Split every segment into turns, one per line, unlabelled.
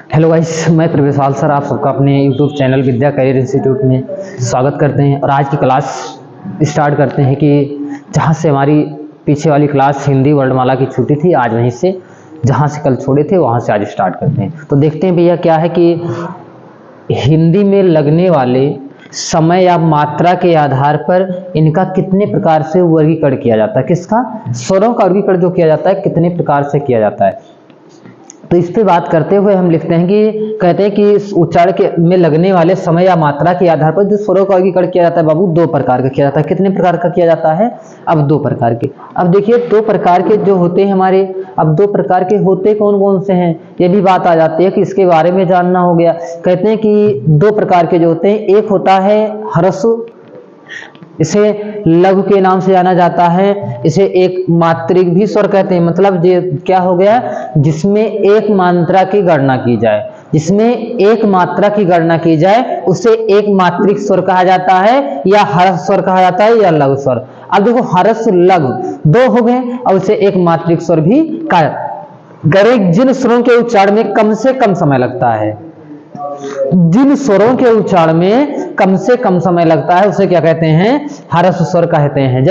Hello guys, मैं प्रवेशवाल sir आप सबका अपने यूट्यूब चैनल विद्या करियर इंस्टीट्यूट में स्वागत करते हैं। और आज की क्लास स्टार्ट करते हैं कि जहां से हमारी पीछे वाली क्लास हिंदी वर्णमाला की छुट्टी थी, आज वहीं से जहां से कल छोड़े थे वहां से आज स्टार्ट करते हैं। तो देखते हैं भैया क्या है कि हिंदी में लगने वाले समय या मात्रा के आधार पर इनका कितने प्रकार से वर्गीकरण किया जाता है। किसका? स्वरों का वर्गीकरण जो किया जाता है कितने प्रकार से किया जाता है। तो इस पे बात करते हुए हम लिखते हैं कि कहते हैं कि उच्चारण के में लगने वाले समय या मात्रा के आधार पर जो स्वरों का वर्गीकरण किया जाता है बाबू दो प्रकार का किया जाता है। कितने प्रकार का किया जाता है? अब दो प्रकार के। अब देखिए दो प्रकार के जो होते हैं हमारे, अब दो प्रकार के होते कौन कौन से हैं ये भी बात आ जाती है कि इसके बारे में जानना हो गया। कहते हैं कि दो प्रकार के जो होते हैं, एक होता है ह्रस्व, इसे लघु के नाम से जाना जाता है। इसे एक मात्रिक भी स्वर कहते हैं। मतलब ये क्या हो गया, जिसमें एक मात्रा की गणना की जाए, जिसमें एक मात्रा की गणना की जाए उसे एक मात्रिक स्वर कहा जाता है या ह्रस्व स्वर कहा जाता है या लघु स्वर। अब देखो ह्रस्व लघु दो हो गए और उसे एक मात्रिक स्वर भी कहा। जिन स्वरों के उच्चारण में कम से कम समय लगता है, जिन स्वरों के उच्चारण में कम से कम समय लगता है उसे क्या कहते हैं? ह्रस्व स्वर कहते हैं।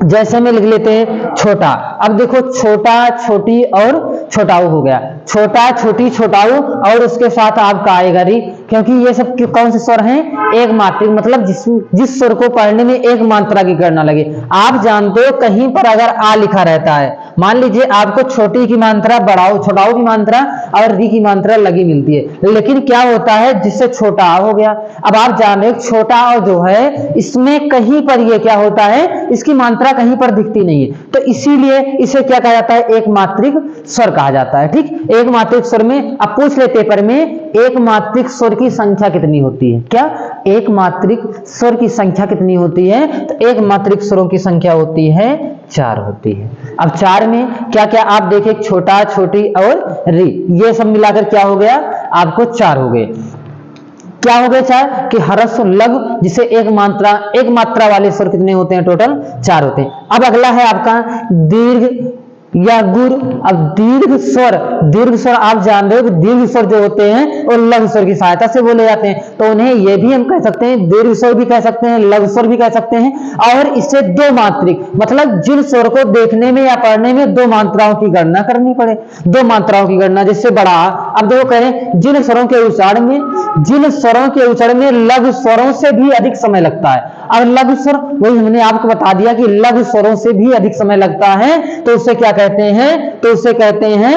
जैसे में लिख लेते हैं छोटा। अब देखो छोटा, छोटी और छोटाऊ हो गया। छोटा, छोटी, छोटाऊ और उसके साथ आपका आएगा री, क्योंकि ये सब कौन से स्वर हैं? एक मात्रिक। मतलब जिस स्वर को पढ़ने में एक मात्रा की गणना लगे। आप जानते हो कहीं पर अगर आ लिखा रहता है, मान लीजिए आपको छोटी की मात्रा बढ़ाओ, छोटाऊ की मात्रा और री की मात्रा लगी मिलती है, लेकिन क्या होता है जिससे छोटा आ हो गया। अब आप जान रहे छोटा और जो है इसमें कहीं पर ये क्या होता है, इसकी मात्रा कहीं पर दिखती नहीं है, तो इसीलिए इसे क्या कहा जाता है? एक मात्रिक स्वर कहा जाता है। ठीक, एक मात्रिक स्वर में अब पूछ ले पेपर में, एक मात्रिक स्वर की संख्या कितनी होती है? क्या एक मात्रिक स्वर की संख्या कितनी होती है? तो एक मात्रिक स्वरों की संख्या होती है 4 होती है। अब 4 में क्या क्या आप देखिए, छोटा, छोटी और री, ये सब मिलाकर क्या हो गया आपको? 4 हो गए। क्या हो गए 4? कि ह्रस्व लघु जिसे एक मात्रा वाले स्वर कितने होते हैं? टोटल 4 होते हैं। अब अगला है आपका दीर्घ या गुर। अब दीर्घ स्वर आप जान रहे हो कि दीर्घ स्वर जो होते हैं और लघु स्वर की सहायता से बोले जाते हैं, तो उन्हें ये भी हम कह सकते हैं, दीर्घ स्वर भी कह सकते हैं, लघु स्वर भी कह सकते हैं। और इससे दो मात्रिक, मतलब जिन स्वर को देखने में या पढ़ने में दो मात्राओं की गणना करनी पड़े, दो मात्राओं की गणना जिससे बड़ा। अब देखो कहें जिन स्वरों के उच्चारण में लघु स्वरों से भी अधिक समय लगता है। अब लघु स्वर वही हमने आपको बता दिया कि लघु स्वरों से भी अधिक समय लगता है, तो उसे क्या कहते हैं? तो उसे कहते हैं,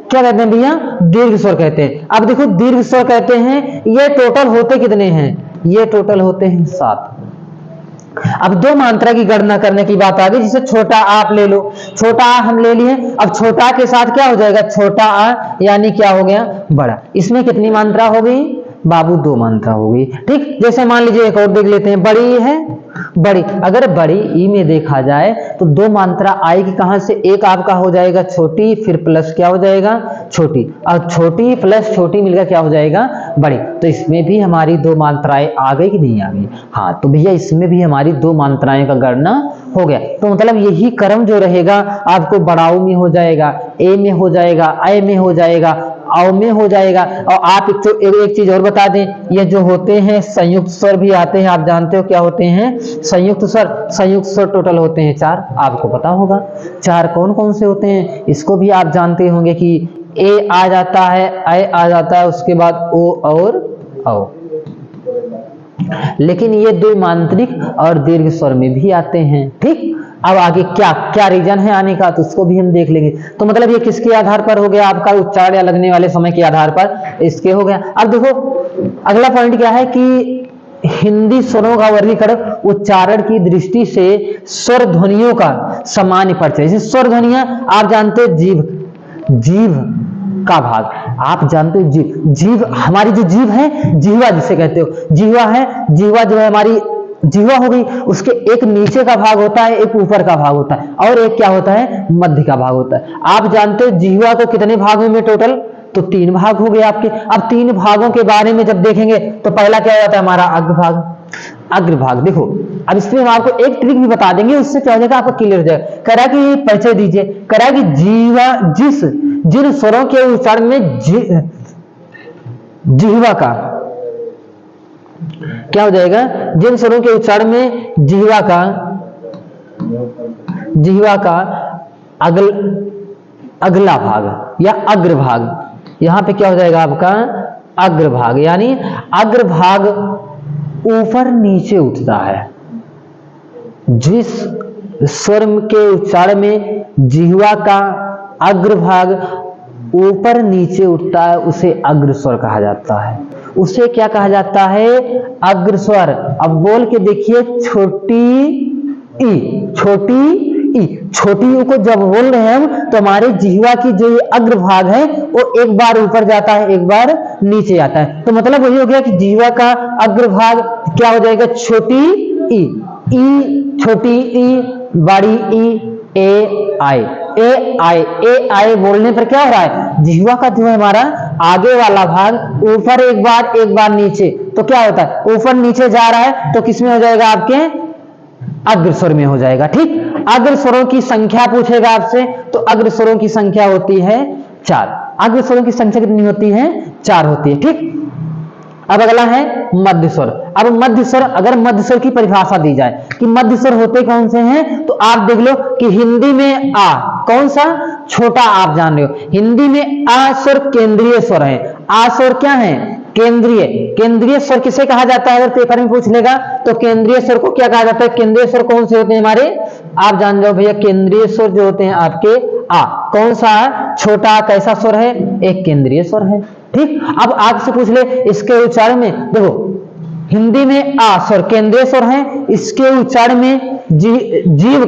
क्या कहते हैं भैया? दीर्घ स्वर कहते हैं। अब देखो दीर्घ स्वर कहते हैं, ये टोटल होते कितने हैं? ये टोटल होते हैं 7। अब दो मात्रा की गणना करने की बात आ गई, जिसे छोटा आप ले लो, छोटा आ हम ले लिए। अब छोटा के साथ क्या हो जाएगा? छोटा आ यानी क्या हो गया? बड़ा। इसमें कितनी मात्रा हो गई बाबू? 2 मात्रा हो गई। ठीक, जैसे मान लीजिए एक और देख लेते हैं, बड़ी है बड़ी। अगर बड़ी ई में देखा जाए तो 2 मात्रा आएगी कहां से? एक आपका हो जाएगा छोटी, फिर प्लस क्या हो जाएगा? छोटी, और छोटी प्लस छोटी मिलकर क्या हो जाएगा? बड़ी। तो इसमें भी हमारी 2 मात्राएं आ गई कि नहीं आ गई? हाँ, तो भैया इसमें भी हमारी 2 मात्राएं का गणना हो गया। तो मतलब यही क्रम जो रहेगा आपको बड़ाऊ में हो जाएगा, ए में हो जाएगा, आय में हो जाएगा, आओ में हो जाएगा। और आप एक चीज और बता दें, ये जो होते हैं संयुक्त स्वर भी आते हैं। आप जानते हो क्या होते हैं? संयुक्त स्वर टोटल होते हैं 4, आपको पता होगा 4 कौन कौन से होते हैं। इसको भी आप जानते होंगे कि ए आ जाता है, ऐ आ जाता है, उसके बाद ओ और औ। लेकिन ये 2 मात्रिक और दीर्घ स्वर में भी आते हैं। ठीक, अब आगे क्या क्या रीजन है आने का, तो उसको भी हम देख लेंगे। तो मतलब ये किसके आधार पर हो गया आपका? उच्चारण या लगने वाले समय के आधार पर इसके हो गया। अब देखो अगला पॉइंट क्या है कि हिंदी स्वरों का वर्गीकरण उच्चारण की दृष्टि से स्वर ध्वनियों का सामान्य परिचय। जैसे स्वर ध्वनियां आप जानते हो, जीव का भाग आप जानते हो, जीव हमारी जो जीव है, जीवा जिसे कहते हो, जीवा है, जीवा जो है हमारी जीवा हो गई, उसके एक नीचे का भाग होता है, एक ऊपर का भाग होता है, और एक क्या होता है? मध्य का भाग होता है। आप जानते हो जीवा को कितने भागों में टोटल? तो 3 भाग हो गए आपके। अब 3 भागों के बारे में जब देखेंगे तो पहला क्या हो जाता है हमारा? अग्रभाग। देखो अब इसमें हम आपको एक ट्रिक भी बता देंगे, उससे क्या हो जाएगा आपको क्लियर हो जाएगा। कह रहा कि परिचय दीजिए, कह रहा कि जीवा जिन स्वरों के उच्चारण में जिह्वा का क्या हो जाएगा, जिन स्वरों के उच्चारण में जिह्वा का अगला भाग या अग्रभाग, यहां पे क्या हो जाएगा आपका अग्रभाग, यानी अग्रभाग ऊपर नीचे उठता है। जिस स्वर के उच्चारण में जिह्वा का अग्रभाग ऊपर नीचे उठता है उसे अग्रस्वर कहा जाता है। उसे क्या कहा जाता है, अग्रस्वर। अब बोल के देखिए, छोटी ई, छोटी ई, छोटी ई को जब बोल रहे हैं हम तो हमारे जिह्वा की जो अग्रभाग है वो एक बार ऊपर जाता है, एक बार नीचे आता है। तो मतलब वही हो गया कि जिह्वा का अग्रभाग क्या हो जाएगा, छोटी ई, छोटी ई, बड़ी ई, ए आई, ए आई बोलने पर क्या हो रहा है, जिह्वा का जो है हमारा आगे वाला भाग ऊपर एक बार नीचे, तो क्या होता है, ऊपर नीचे जा रहा है तो किसमें हो जाएगा, आपके अग्रस्वर में हो जाएगा। ठीक, अग्रस्वरों की संख्या पूछेगा आपसे, तो अग्रस्वरों की संख्या होती है 4। अग्रस्वरों की संख्या कितनी होती है, 4 होती है। ठीक, अब अगला है मध्य स्वर। अब मध्य स्वर, अगर मध्य स्वर की परिभाषा दी जाए कि मध्य स्वर होते कौन से हैं, तो आप देख लो कि हिंदी में आ, कौन सा, छोटा, आप जान रहे हो, हिंदी में आ स्वर केंद्रीय स्वर है। आ स्वर क्या है, केंद्रीय। केंद्रीय स्वर किसे कहा जाता है, अगर पेपर में पूछ लेगा तो केंद्रीय स्वर को क्या कहा जाता है, केंद्रीय स्वर कौन से होते हैं हमारे, आप जान जाओ भैया, केंद्रीय स्वर जो होते हैं आपके आ, कौन सा, छोटा, कैसा स्वर है, एक केंद्रीय स्वर है। ठीक, अब आपसे पूछ ले इसके उच्चारण में, देखो हिंदी में आ स्वर केंद्रीय स्वर है, इसके उच्चारण में जिह्वा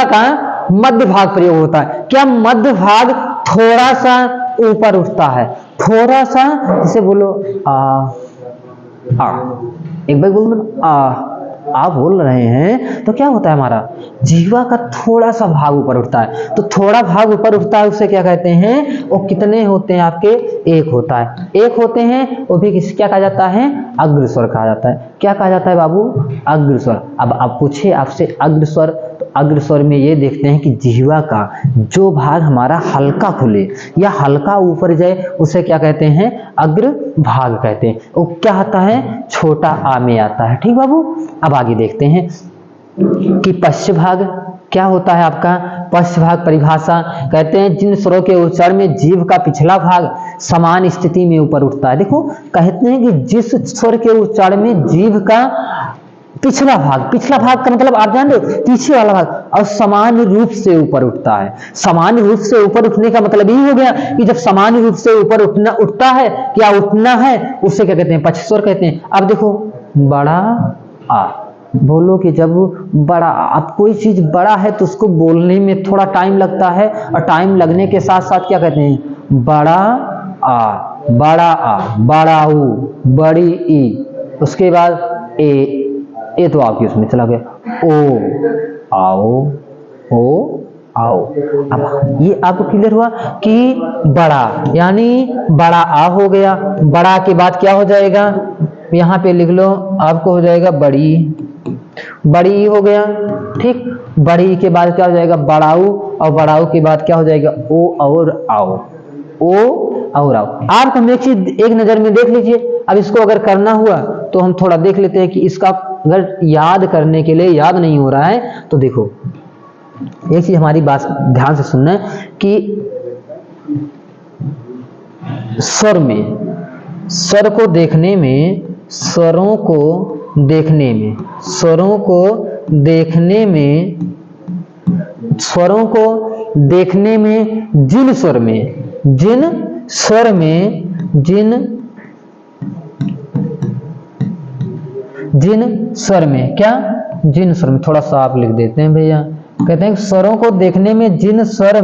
का मध्य भाग प्रयोग होता है। क्या मध्य भाग थोड़ा सा ऊपर उठता है, थोड़ा सा, जैसे बोलो आ, एक बार बोल दो आ बोल रहे हैं तो क्या होता है, हमारा जिह्वा का थोड़ा सा भाग ऊपर उठता है। तो थोड़ा भाग ऊपर उठता है उसे क्या कहते हैं, वो कितने होते हैं आपके, एक होता है, एक होते हैं, वो भी क्या कहा जाता है, अग्रस्वर कहा जाता है। क्या कहा जाता है बाबू, अग्रस्वर। अब आप पूछे आपसे अग्रस्वर, तो अग्रस्वर में ये देखते हैं कि जिह्वा का जो भाग हमारा हल्का खुले या हल्का ऊपर जाए उसे क्या कहते हैं, अग्र भाग कहते हैं। वो क्या आता है, छोटा आ में आता है। ठीक बाबू, अब आगे देखते हैं कि पश्च भाग क्या होता है आपका। पश्च भाग परिभाषा कहते हैं जिन स्वरों के उच्चारण में जीभ का पिछला भाग समान स्थिति में ऊपर उठता है। देखो कहते हैं कि जिस स्वर के उच्चारण में जीभ का पिछला भाग का मतलब आप जान रहे हो, पीछे वाला भाग, और समान रूप से ऊपर उठता है। समान रूप से ऊपर उठने का मतलब ये हो गया कि जब समान रूप से ऊपर उठता है, क्या उठना है, उससे क्या कहते हैं, पश्च स्वर कहते हैं। अब देखो बड़ा आ, बोलो कि जब बड़ा, अब कोई चीज बड़ा है तो उसको बोलने में थोड़ा टाइम लगता है, और टाइम लगने के साथ साथ क्या कहते हैं, बड़ा आ, बड़ा ऊ, बड़ी ई, उसके बाद ए तो आपकी उसमें चला गया, ओ आओ। अब ये आपको क्लियर हुआ कि बड़ा यानी बड़ा आ हो गया, बड़ा के बाद क्या हो जाएगा, यहाँ पे लिख लो, आपको हो जाएगा बड़ी हो गया। ठीक, बड़ी के बाद क्या हो जाएगा, बड़ाऊ, और बड़ाऊ के बाद क्या हो जाएगा, ओ और आओ। आप हम एक चीज एक नजर में देख लीजिए। अब इसको अगर करना हुआ तो हम थोड़ा देख लेते हैं कि इसका अगर याद करने के लिए याद नहीं हो रहा है तो देखो, एक चीज हमारी बात ध्यान से सुनना है कि स्वर में, स्वर को देखने में, स्वरों को देखने में, स्वरों को देखने में, स्वरों को देखने में, जिन स्वर में क्या, जिन स्वर में, थोड़ा सा आप लिख देते हैं भैया, कहते हैं स्वरों को देखने में जिन स्वर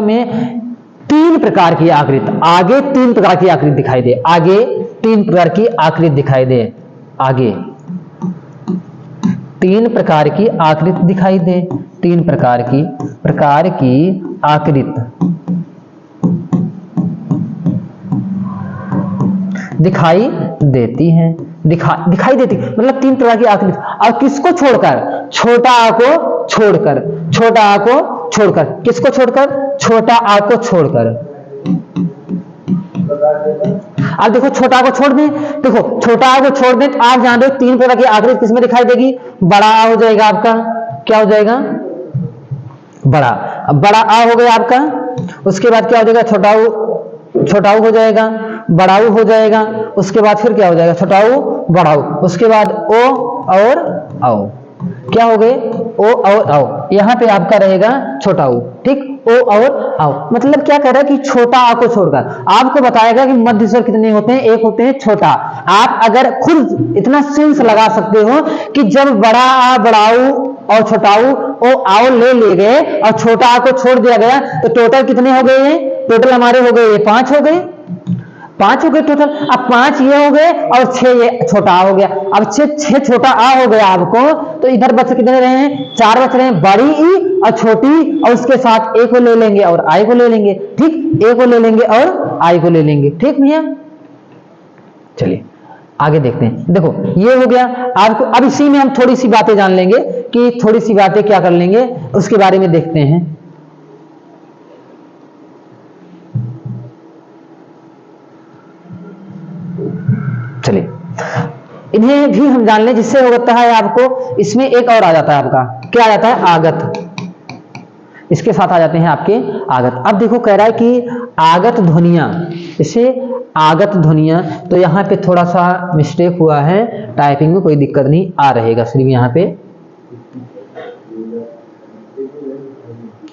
में तीन प्रकार की आकृति, आगे तीन प्रकार की आकृति दिखाई दे, आगे तीन प्रकार की आकृति दिखाई दे, आगे तीन प्रकार की आकृति दिखाई दे, तीन प्रकार की आकृति दिखाई देती है, दिखाई देती, मतलब 3 प्रकार की आकृति। और किसको छोड़कर? छोटा आ को छोड़कर, छोटा आ को छोड़कर, किसको छोड़कर? छोटा आ को छोड़कर। अब देखो छोटा आ को छोड़ दें, देखो छोटा आ को छोड़ दें तो आप जान रहे हो 3 प्रकार की आकृति किसमें दिखाई देगी? बड़ा आ हो जाएगा आपका, क्या हो जाएगा? बड़ा। अब बड़ा आ हो गया आपका, उसके बाद क्या हो जाएगा? छोटाऊ हो जाएगा, बड़ाऊ हो जाएगा, उसके बाद फिर क्या हो जाएगा? छोटाऊ बड़ाऊ, उसके बाद ओ और आओ, क्या हो गए? ओ और आओ, यहाँ पे आपका रहेगा छोटाऊ, ठीक, ओ और आओ। मतलब क्या कह रहा है कि छोटा आ को छोड़कर आपको बताएगा कि मध्य स्वर कितने होते हैं? एक होते हैं छोटा। आप अगर खुद इतना सेंस लगा सकते हो कि जब बड़ा आ, बड़ाऊ और छोटाऊ ओ आओ ले गए और छोटा आ को छोड़ दिया गया तो टोटल कितने हो गए? टोटल हमारे हो गए 5 हो गए, 5 हो गए टोटल। अब 5 ये हो गए और 6 ये छोटा आ हो गया। अब 6 छोटा आ हो गया आपको, तो इधर बच कितने रहे हैं? 4 बच रहे हैं, बड़ी ई और छोटी, और उसके साथ ए को ले लेंगे और आई को ले लेंगे, ठीक, ए को ले लेंगे और आई को ले लेंगे, ठीक भैया। चलिए आगे देखते हैं। देखो ये हो गया आपको। अब इसी में हम थोड़ी सी बातें जान लेंगे कि थोड़ी सी बातें क्या कर लेंगे उसके बारे में देखते हैं। चलिए इन्हें भी हम जान लें, जिससे होता है आपको इसमें एक और आ जाता है आपका, क्या आ जाता है? आगत। इसके साथ आ जाते हैं आपके आगत। अब देखो कह रहा है कि आगत ध्वनियां, इसे आगत ध्वनियां, तो यहाँ पे थोड़ा सा मिस्टेक हुआ है, टाइपिंग में कोई दिक्कत नहीं आ रहेगा, सिर्फ यहाँ पे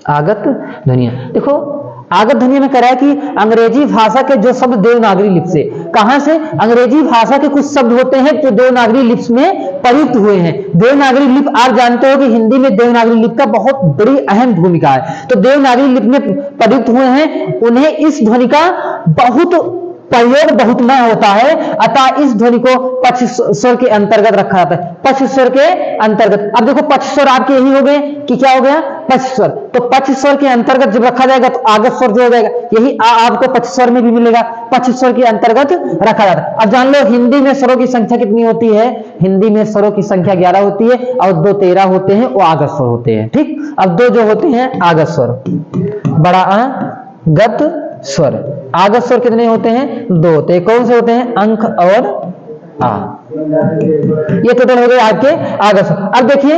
आगत ध्वनियां। देखो आगत ध्वनिया में कह रहा है कि अंग्रेजी भाषा के जो शब्द देवनागरी लिपि से, कहां से? अंग्रेजी भाषा के कुछ शब्द होते हैं जो देवनागरी लिपि में प्रयुक्त हुए हैं। देवनागरी लिपि आप जानते हो कि हिंदी में देवनागरी लिपि का बहुत बड़ी अहम भूमिका है, तो देवनागरी लिपि में प्रयुक्त हुए हैं, उन्हें इस ध्वनि का बहुत प्रयोग बहुत न होता है, अतः इस ध्वनि को पक्ष स्वर के अंतर्गत रखा जाता है, पक्ष स्वर के अंतर्गत। अब देखो पक्ष स्वर आपके यही हो गए कि क्या हो गया? पक्ष स्वर। तो पक्ष स्वर के अंतर्गत जब रखा जाएगा तो आगत स्वर जो हो जाएगा, यही आपको पक्ष स्वर में भी मिलेगा, पक्ष स्वर के अंतर्गत रखा जाता है। अब जान लो हिंदी में स्वरों की संख्या कितनी होती है? हिंदी में स्वरों की संख्या 11 होती है और 2 13 होते हैं, वो आगत स्वर होते हैं, ठीक। अब 2 जो होते हैं आगत स्वर, बड़ा आ गत स्वर। आगत स्वर कितने होते हैं? 2 होते हैं। कौन से होते हैं? अंक और आ। ये टोटल हो गए आपके आगत स्वर। अब देखिए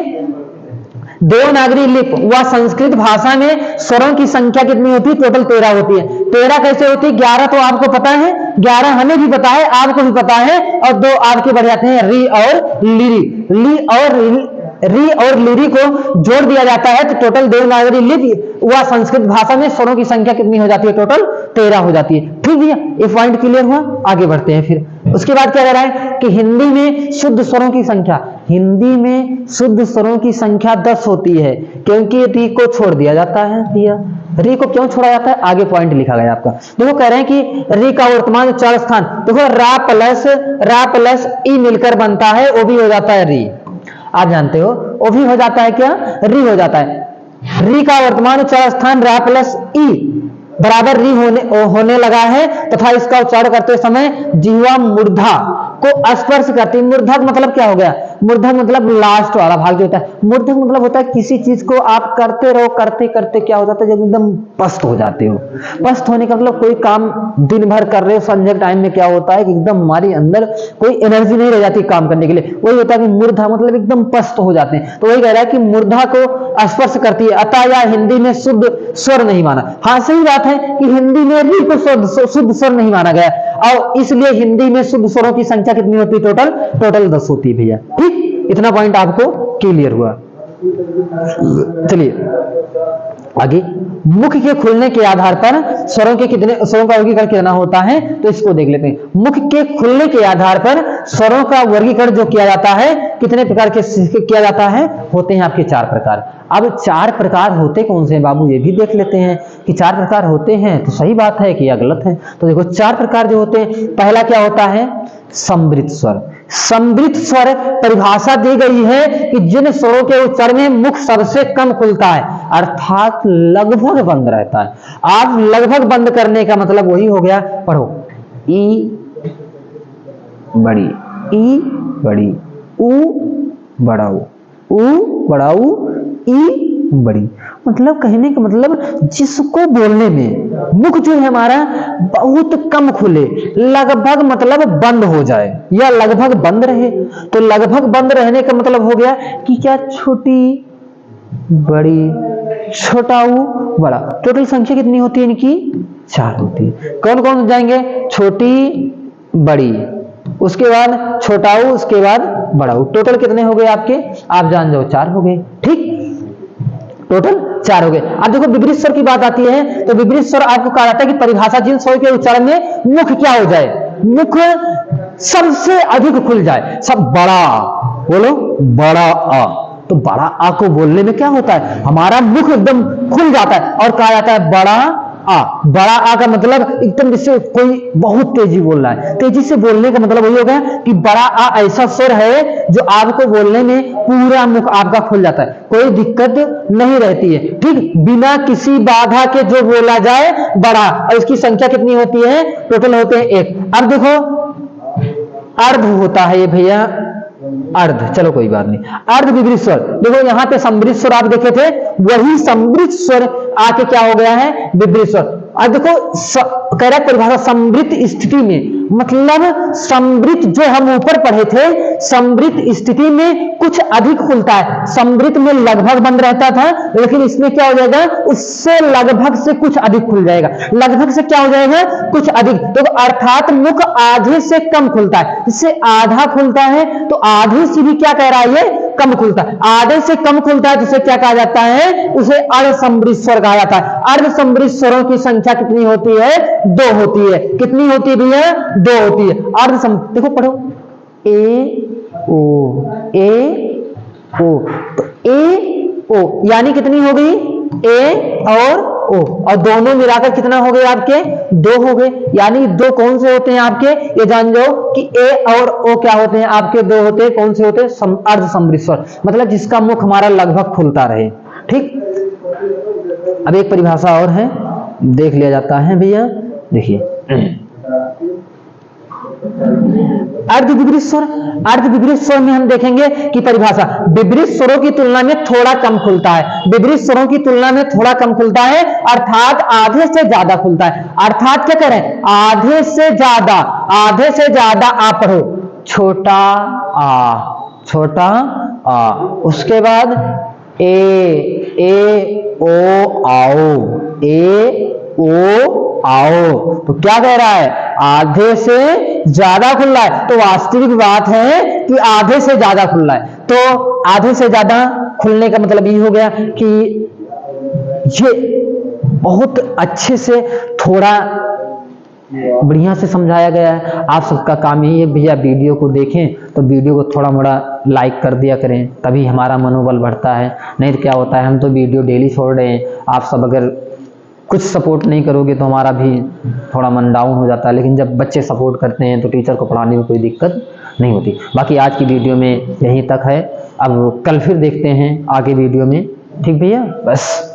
देवनागरी लिपि व संस्कृत भाषा में स्वरों की संख्या कितनी होती है? टोटल 13 होती है। 13 कैसे होती है? 11 तो आपको पता है, 11 हमें भी पता है, आपको भी पता है, और 2 आपके बढ़ जाते हैं री और लिरी। री और लिरी को जोड़ दिया जाता है तो टोटल देवनागरी लिपि व संस्कृत भाषा में स्वरों की संख्या कितनी हो जाती है? टोटल 13 हो जाती है, ठीक भैया। ये पॉइंट क्लियर हुआ? आगे बढ़ते हैं फिर। उसके बाद क्या कह रहा है कि हिंदी में शुद्ध स्वरों की संख्या, हिंदी में शुद्ध स्वरों की संख्या 10 होती है, क्योंकि री को छोड़ दिया जाता है भैया। री को क्यों छोड़ा जाता है? आगे पॉइंट लिखा गया आपका। देखो कह रहे हैं कि री का वर्तमान उच्चारण स्थान, देखो रा प्लस ई मिलकर बनता है, वो भी हो जाता है री। आप जानते हो वो भी हो जाता है क्या? री हो जाता है। री का वर्तमान उच्चारण स्थान रा प्लस ई बराबर री होने लगा है, तथा इसका उच्चारण करते समय जीवा मूर्धा को स्पर्श करती है। मूर्धक मतलब क्या हो गया? मूर्धक मतलब लास्ट वाला भाग जो होता है। मूर्धक मतलब होता है किसी चीज को आप करते रहो, करते करते क्या हो जाता है? जब एकदम पस्त हो जाते हो। पस्त होने का मतलब कोई काम दिन भर कर रहे हो, संध्या टाइम में क्या होता है कि एकदम हमारे अंदर कोई एनर्जी नहीं रह जाती काम करने के लिए, वही होता है कि मूर्धा मतलब एकदम पस्त हो जाते हैं। तो वही कह रहा है कि मूर्धा को स्पर्श करती है, अतः यह हिंदी में शुद्ध स्वर नहीं माना। हाँ सही बात है कि हिंदी में री को शुद्ध स्वर नहीं माना गया, और इसलिए हिंदी में शुद्ध स्वरों की संख्या कितनी होती है? टोटल 10 होती है भैया, ठीक। इतना पॉइंट आपको क्लियर हुआ? चलिए आगे। मुख के खुलने के आधार पर स्वरों का वर्गीकरण कितना होता है, तो इसको देख लेते हैं। मुख के खुलने के आधार पर स्वरों का वर्गीकरण जो किया जाता है, कितने प्रकार के किया जाता है? होते हैं आपके 4 प्रकार। अब 4 प्रकार होते कौन से हैं बाबू, ये भी देख लेते हैं कि 4 प्रकार होते हैं तो सही बात है कि या गलत है। तो देखो 4 प्रकार जो होते हैं, पहला क्या होता है? सम्मिलित स्वर। सम्मिलित स्वर परिभाषा दी गई है कि जिन स्वरों के उच्चारण में मुख सबसे कम खुलता है, अर्थात लगभग बंद रहता है। आप लगभग बंद करने का मतलब वही हो गया, पढ़ो, ई बड़ी
ई बड़ी, ऊ बड़ा ऊ बड़ा ऊ, ई बड़ी। मतलब कहने का मतलब जिसको बोलने में मुख जो है हमारा बहुत कम खुले, लगभग मतलब बंद हो जाए या लगभग बंद रहे, तो लगभग बंद रहने का मतलब हो गया कि क्या छोटी बड़ी, छोटा ऊ बड़ा। टोटल संख्या कितनी होती है इनकी? 4 होती है। कौन कौन जाएंगे? छोटी बड़ी, उसके बाद छोटा ऊ, उसके बाद बड़ा ऊ। टोटल कितने हो गए आपके? आप जान जाओ 4 हो गए। ठीक, टोटल 4 हो गए। अब देखो विपरीत स्वर की बात आती है, तो विपरीत स्वर आपको कहा जाता है कि परिभाषा जिन स्वर के उच्चारण में मुख क्या हो जाए, मुख सबसे अधिक खुल जाए। सब बड़ा बोलो, बड़ा आ, तो बड़ा आ को बोलने में क्या होता है, हमारा मुख एकदम खुल जाता है और कहा जाता है बड़ा आ। बड़ा आ का मतलब एकदम जिससे कोई बहुत तेजी बोल रहा है, तेजी से बोलने का मतलब वही होगा कि बड़ा आ ऐसा स्वर है जो आपको बोलने में पूरा मुख आपका खुल जाता है, कोई दिक्कत नहीं रहती है। ठीक, बिना किसी बाधा के जो बोला जाए बड़ा। और इसकी संख्या कितनी होती है? टोटल होते हैं 1। अब देखो अर्ध होता है ये भैया, अर्ध, चलो कोई बात नहीं। अर्ध विपरीत स्वर, देखो यहां पे सम्मिलित स्वर आप देखे थे, वही सम्मिलित स्वर आके क्या हो गया है? विपरीत स्वर। अब देखो कह रहा है परिभाषा समृद्ध स्थिति में, मतलब समृद्ध जो हम ऊपर पढ़े थे, समृद्ध स्थिति में कुछ अधिक खुलता है। समृद्ध में लगभग बंद रहता था, लेकिन इसमें क्या हो जाएगा? उससे लगभग से कुछ अधिक खुल जाएगा। लगभग से क्या हो जाएगा? कुछ अधिक। तो अर्थात मुख आधे से कम खुलता है, इससे आधा खुलता है, तो आधे से भी क्या कह रहा है ये? कम खुलता है। आधे से कम खुलता है तो उसे क्या कहा जाता है? उसे अर्धसम्मिलित स्वर कहा जाता है। अर्धसम्मिलित स्वरों की संख्या कितनी होती है? 2 होती है। कितनी होती है भैया? 2 होती है। अर्धसम्मिलित, देखो पढ़ो, ए ओ, तो ए ओ यानी कितनी हो गई? ए और ओ, और दोनों मिलाकर कितना हो गए आपके? 2 हो गए। यानी 2 कौन से होते हैं आपके? ये जान जाओ कि ए और ओ क्या होते हैं आपके? 2 होते हैं। कौन से होते हैं? अर्धसम्मिलित स्वर, मतलब जिसका मुख हमारा लगभग खुलता रहे। ठीक, अब एक परिभाषा और है, देख लिया जाता है भैया। देखिए अर्धविपरीत स्वर। अर्धविपरीत स्वर में हम देखेंगे कि परिभाषा विपरीत स्वरों की तुलना में थोड़ा कम खुलता है। विपरीत स्वरों की तुलना में थोड़ा कम खुलता है, अर्थात आधे से ज्यादा खुलता है। अर्थात क्या करें? आधे से ज्यादा, आधे से ज्यादा। आप पढ़ो, छोटा आ, छोटा आ, उसके बाद ए ओ आओ, ए ओ आओ। तो क्या कह रहा है? आधे से ज्यादा खुल रहा है। तो वास्तविक बात है कि आधे से ज्यादा खुल रहा है। तो आधे से ज्यादा खुलने का मतलब ये हो गया कि ये बहुत अच्छे से थोड़ा बढ़िया से समझाया गया है। आप सबका काम यही है भैया, वीडियो को देखें तो वीडियो को थोड़ा मोड़ा लाइक कर दिया करें, तभी हमारा मनोबल बढ़ता है। नहीं तो क्या होता है, हम तो वीडियो डेली छोड़ रहे हैं, आप सब अगर कुछ सपोर्ट नहीं करोगे तो हमारा भी थोड़ा मन डाउन हो जाता है। लेकिन जब बच्चे सपोर्ट करते हैं तो टीचर को पढ़ाने में कोई दिक्कत नहीं होती। बाकी आज की वीडियो में यहीं तक है, अब कल फिर देखते हैं आगे वीडियो में। ठीक भैया, बस।